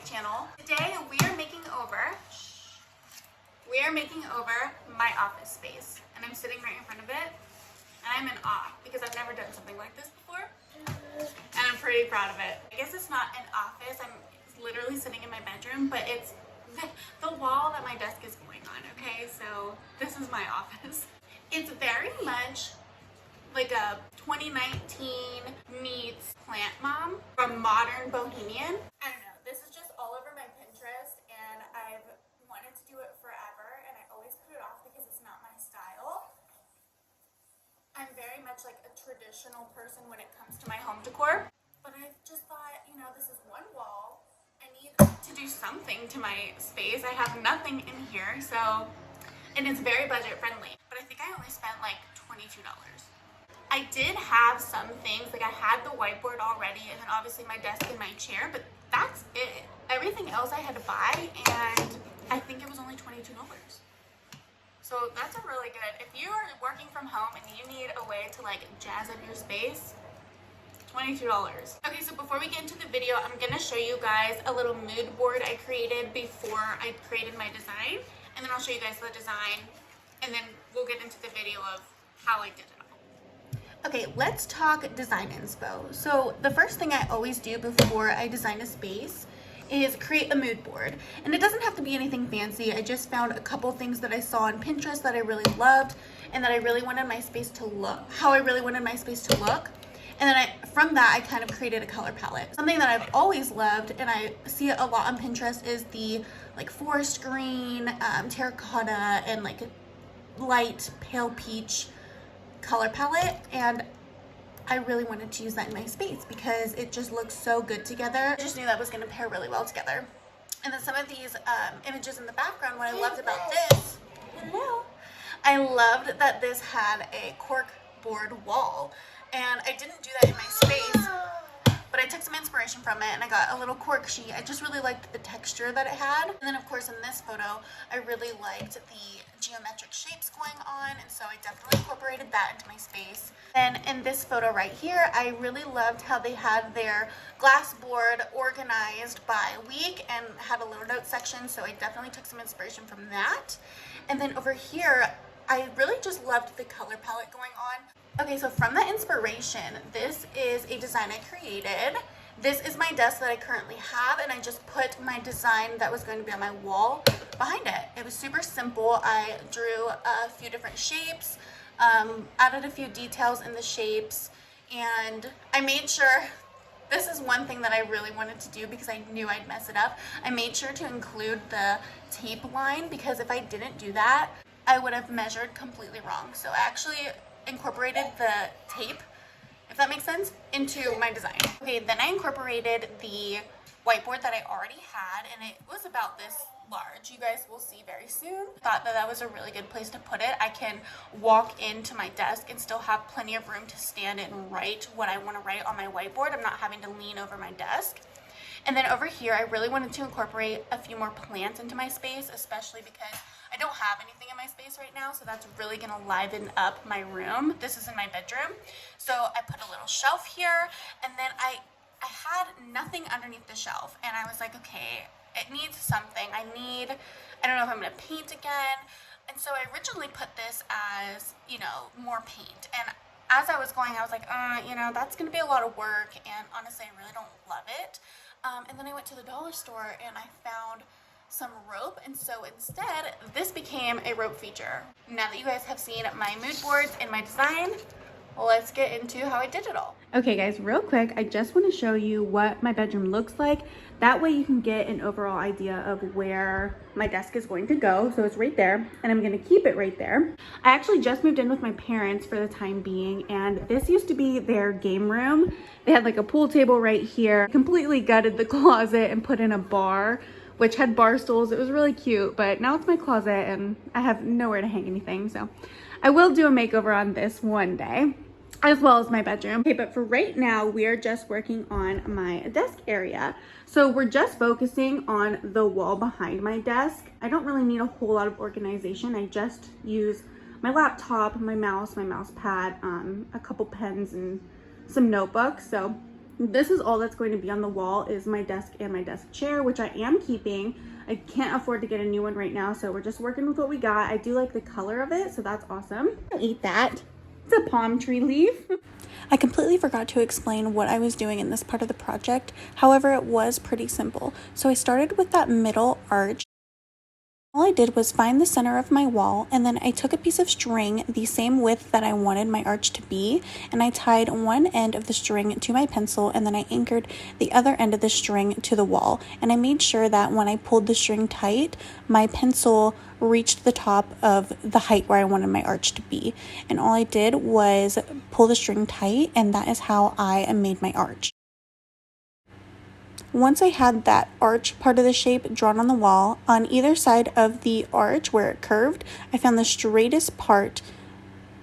channel. Today we are making over my office space, and I'm sitting right in front of it, and I'm in awe because I've never done something like this before, and I'm pretty proud of it. I guess it's not an office, I'm literally sitting in my bedroom, but it's the wall that my desk is going on, okay? So this is my office. It's very much like a 2019 meets Plant Mom from Modern Bohemian. I don't know, this is just all over my Pinterest, and I've wanted to do it forever, and I always put it off because it's not my style. I'm very much like a traditional person when it comes to my home decor, but I just thought, you know, this is one wall. I need to do something to my space. I have nothing in here, so, and it's very budget friendly, but I think I only spent like $22. I did have some things, like I had the whiteboard already, and then obviously my desk and my chair, but that's it. Everything else I had to buy, and I think it was only $22. So that's a really good, if you are working from home and you need a way to like jazz up your space, $22. Okay, so before we get into the video, I'm gonna show you guys a little mood board I created before I created my design, and then I'll show you guys the design, and then we'll get into the video of how I did it all. Okay, let's talk design inspo. So the first thing I always do before I design a space is create a mood board. And it doesn't have to be anything fancy. I just found a couple things that I saw on Pinterest that I really loved and that I really wanted my space to look, how I really wanted my space to look. And then from that, I kind of created a color palette. Something that I've always loved, and I see it a lot on Pinterest, is the like forest green, terracotta, and like light pale peach color palette, and I really wanted to use that in my space because it just looks so good together. I just knew that was going to pair really well together. And then some of these images in the background, what I loved about this, I loved that this had a cork board wall, and I didn't do that in my space, but I took some inspiration from it and I got a little cork sheet. I just really liked the texture that it had. And then of course in this photo, I really liked the geometric shapes going on, and so I definitely incorporated that into my space. Then in this photo right here, I really loved how they had their glass board organized by week and had a little note section, so I definitely took some inspiration from that. And then over here, I really just loved the color palette going on. Okay, so from that inspiration, this is a design I created. This is my desk that I currently have, and I just put my design that was going to be on my wall behind it. It was super simple. I drew a few different shapes, added a few details in the shapes, and I made sure, this is one thing that I really wanted to do because I knew I'd mess it up. I made sure to include the tape line, because if I didn't do that, I would have measured completely wrong. So I actually incorporated the tape, if that makes sense, into my design. Okay, then I incorporated the whiteboard that I already had, and it was about this large. You guys will see very soon. Thought that that was a really good place to put it. I can walk into my desk and still have plenty of room to stand and write what I want to write on my whiteboard. I'm not having to lean over my desk. And then over here, I really wanted to incorporate a few more plants into my space, especially because I don't have anything in my space right now, so that's really gonna liven up my room. This is in my bedroom. So I put a little shelf here, and then I had nothing underneath the shelf, and I was like, okay, it needs something. I don't know if I'm gonna paint again. And so I originally put this as, you know, more paint. And as I was going, I was like, you know, that's gonna be a lot of work, and honestly, I really don't love it. And then I went to the dollar store and I found some rope, and so instead this became a rope feature. Now that you guys have seen my mood boards and my design, let's get into how I did it all. Okay guys, real quick, I just want to show you what my bedroom looks like. That way you can get an overall idea of where my desk is going to go. So it's right there, and I'm going to keep it right there. I actually just moved in with my parents for the time being, and this used to be their game room. They had like a pool table right here. Completely gutted the closet and put in a bar, which had bar stools. It was really cute, but now it's my closet and I have nowhere to hang anything. So I will do a makeover on this one day, as well as my bedroom. Okay, but for right now, we are just working on my desk area. So we're just focusing on the wall behind my desk. I don't really need a whole lot of organization. I just use my laptop, my mouse pad, a couple pens, and some notebooks. So This is all that's going to be on the wall is my desk and my desk chair, which I am keeping. I can't afford to get a new one right now, so we're just working with what we got. I do like the color of it, so that's awesome. I'll eat that. It's a palm tree leaf. I completely forgot to explain what I was doing in this part of the project. However, it was pretty simple. So I started with that middle arch. All I did was find the center of my wall, and then I took a piece of string the same width that I wanted my arch to be, and I tied one end of the string to my pencil, and then I anchored the other end of the string to the wall. And I made sure that when I pulled the string tight, my pencil reached the top of the height where I wanted my arch to be. And all I did was pull the string tight, and that is how I made my arch. Once I had that arch part of the shape drawn on the wall, on either side of the arch where it curved, I found the straightest part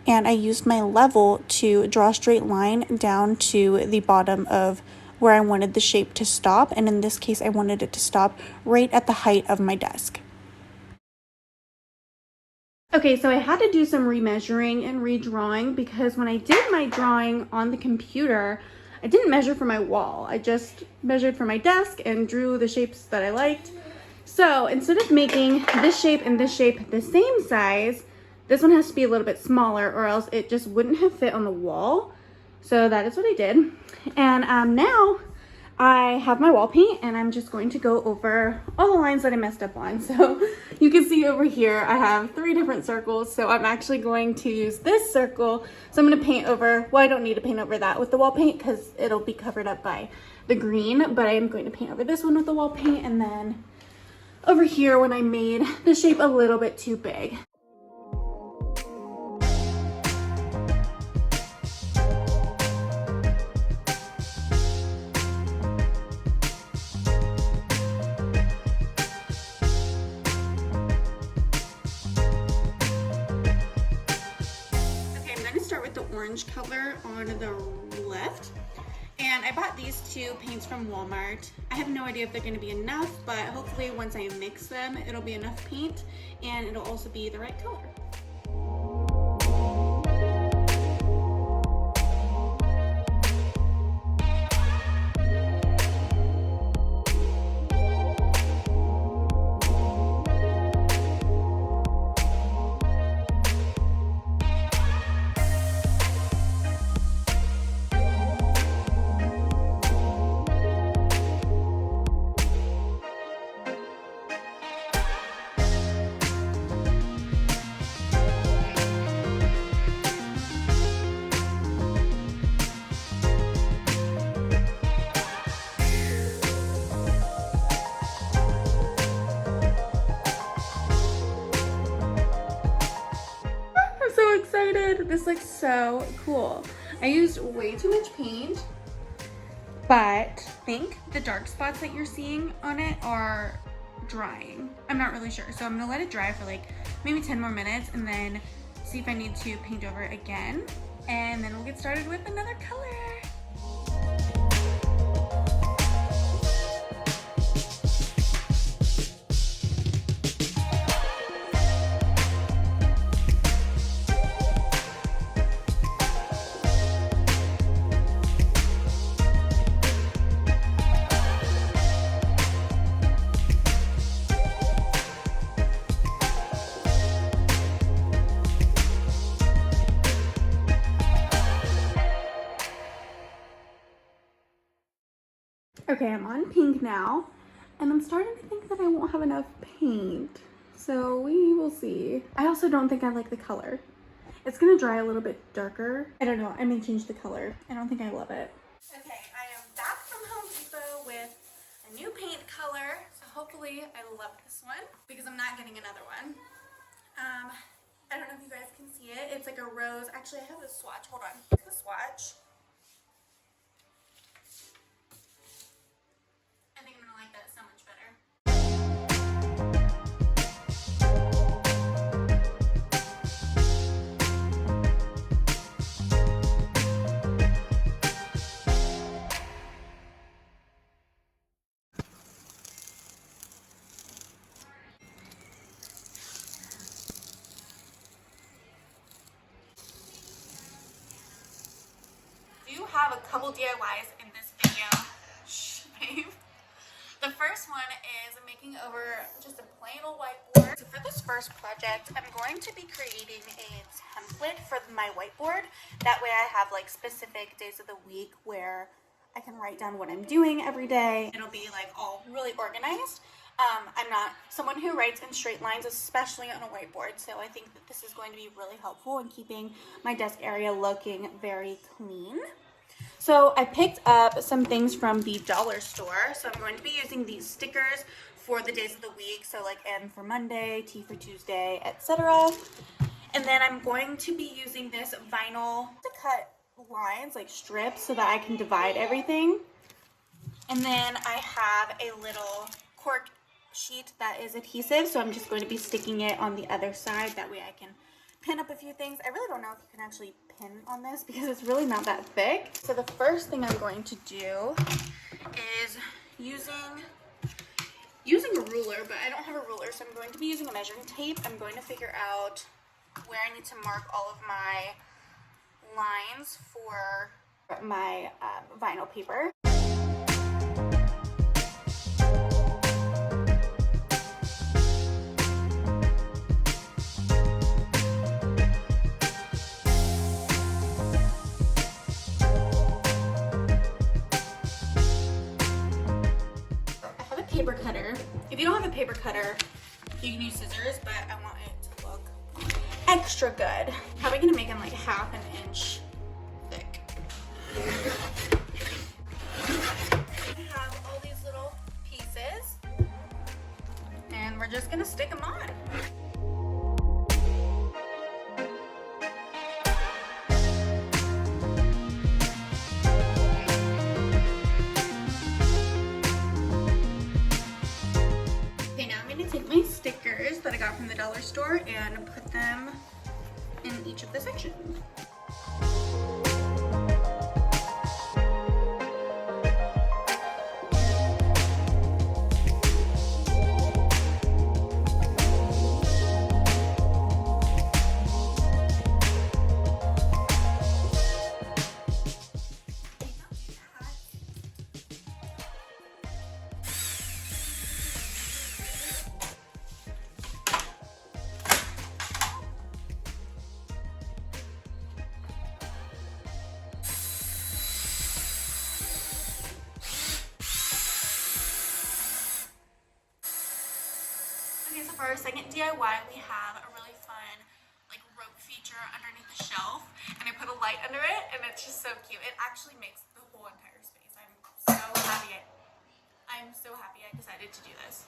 and I used my level to draw a straight line down to the bottom of where I wanted the shape to stop, and in this case I wanted it to stop right at the height of my desk. Okay, so I had to do some remeasuring and redrawing because when I did my drawing on the computer, I didn't measure for my wall. I just measured for my desk and drew the shapes that I liked. So instead of making this shape and this shape the same size, this one has to be a little bit smaller or else it just wouldn't have fit on the wall. So that is what I did. And now I have my wall paint and I'm just going to go over all the lines that I messed up on. So you can see over here, I have 3 different circles. So I'm actually going to use this circle. So I'm going to paint over, well, I don't need to paint over that with the wall paint because it'll be covered up by the green, but I am going to paint over this one with the wall paint. And then over here when I made the shape a little bit too big. Orange color on the left, and I bought these 2 paints from Walmart. I have no idea if they're going to be enough, but hopefully once I mix them it'll be enough paint and it'll also be the right color. Excited. This looks so cool. I used way too much paint, but I think the dark spots that you're seeing on it are drying. I'm not really sure, so I'm gonna let it dry for like maybe 10 more minutes and then see if I need to paint over it again, and then we'll get started with another color. Okay, I'm on pink now, and I'm starting to think that I won't have enough paint, so we will see. I also don't think I like the color. It's gonna dry a little bit darker. I don't know, I may change the color. I don't think I love it. Okay, I am back from Home Depot with a new paint color, so hopefully I love this one because I'm not getting another one. I don't know if you guys can see it. It's like a rose. Actually, I have a swatch. Hold on. Here's the swatch. I think I'm gonna like that so much better. Do have a couple DIYs in this video. first one is making over just a plain old whiteboard. So for this first project, I'm going to be creating a template for my whiteboard. That way I have like specific days of the week where I can write down what I'm doing every day. It'll be like all really organized. I'm not someone who writes in straight lines, especially on a whiteboard. So I think that this is going to be really helpful in keeping my desk area looking very clean. So I picked up some things from the dollar store. So I'm going to be using these stickers for the days of the week. So like M for Monday, T for Tuesday, etc. And then I'm going to be using this vinyl to cut lines, like strips, so that I can divide everything. And then I have a little cork sheet that is adhesive. So I'm just going to be sticking it on the other side. That way I can pin up a few things. I really don't know if you can actually pin on this because it's really not that thick. So the first thing I'm going to do is using a ruler, but I don't have a ruler, so I'm going to be using a measuring tape. I'm going to figure out where I need to mark all of my lines for my vinyl paper. Paper cutter. If you don't have a paper cutter, you can use scissors, but I want it to look extra good. Probably gonna make them like half an inch thick. I have all these little pieces, and we're just gonna stick them on. My stickers that I got from the dollar store and put them in each of the sections. Okay, so for our second DIY, we have a really fun like rope feature underneath the shelf, and I put a light under it, and it's just so cute. It actually makes the whole entire space. I'm so happy I decided to do this.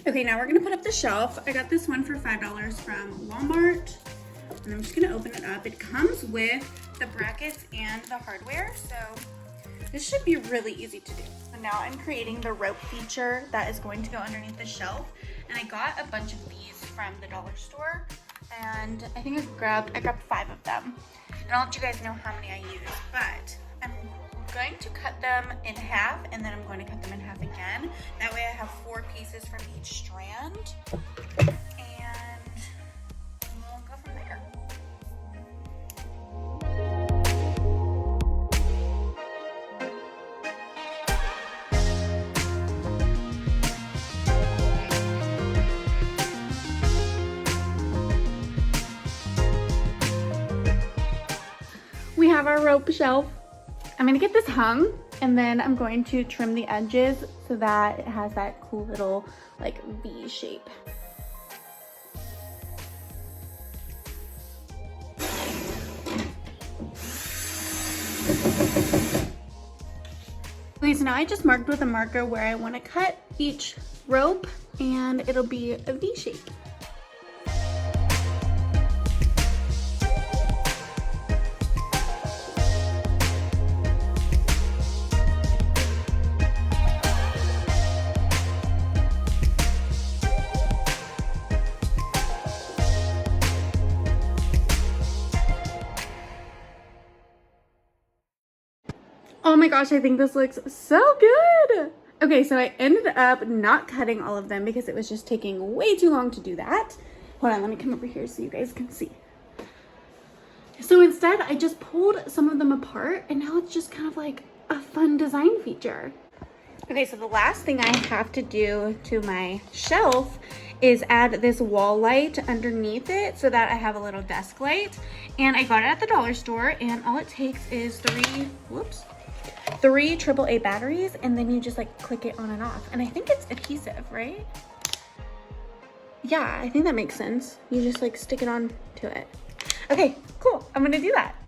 Okay, now we're gonna put up the shelf. I got this one for $5 from Walmart, and I'm just gonna open it up. It comes with the brackets and the hardware, so this should be really easy to do. So now I'm creating the rope feature that is going to go underneath the shelf. And I got a bunch of these from the dollar store. And I think I grabbed 5 of them. And I'll let you guys know how many I used. But I'm going to cut them in half, and then I'm going to cut them in half again. That way I have 4 pieces from each strand. And we'll go from there. We have our rope shelf. I'm gonna get this hung, and then I'm going to trim the edges so that it has that cool little like V shape. Okay, so now I just marked with a marker where I want to cut each rope, and it'll be a V shape. Oh my gosh, I think this looks so good. Okay, so I ended up not cutting all of them because it was just taking way too long to do that. Hold on, let me come over here so you guys can see. So instead, I just pulled some of them apart, and now it's just kind of like a fun design feature. Okay, so the last thing I have to do to my shelf is add this wall light underneath it so that I have a little desk light. And I got it at the dollar store, and all it takes is three AAA batteries, and then you just like click it on and off. And I think it's adhesive, right? Yeah, I think that makes sense. You just like stick it on to it. Okay, cool. I'm gonna do that.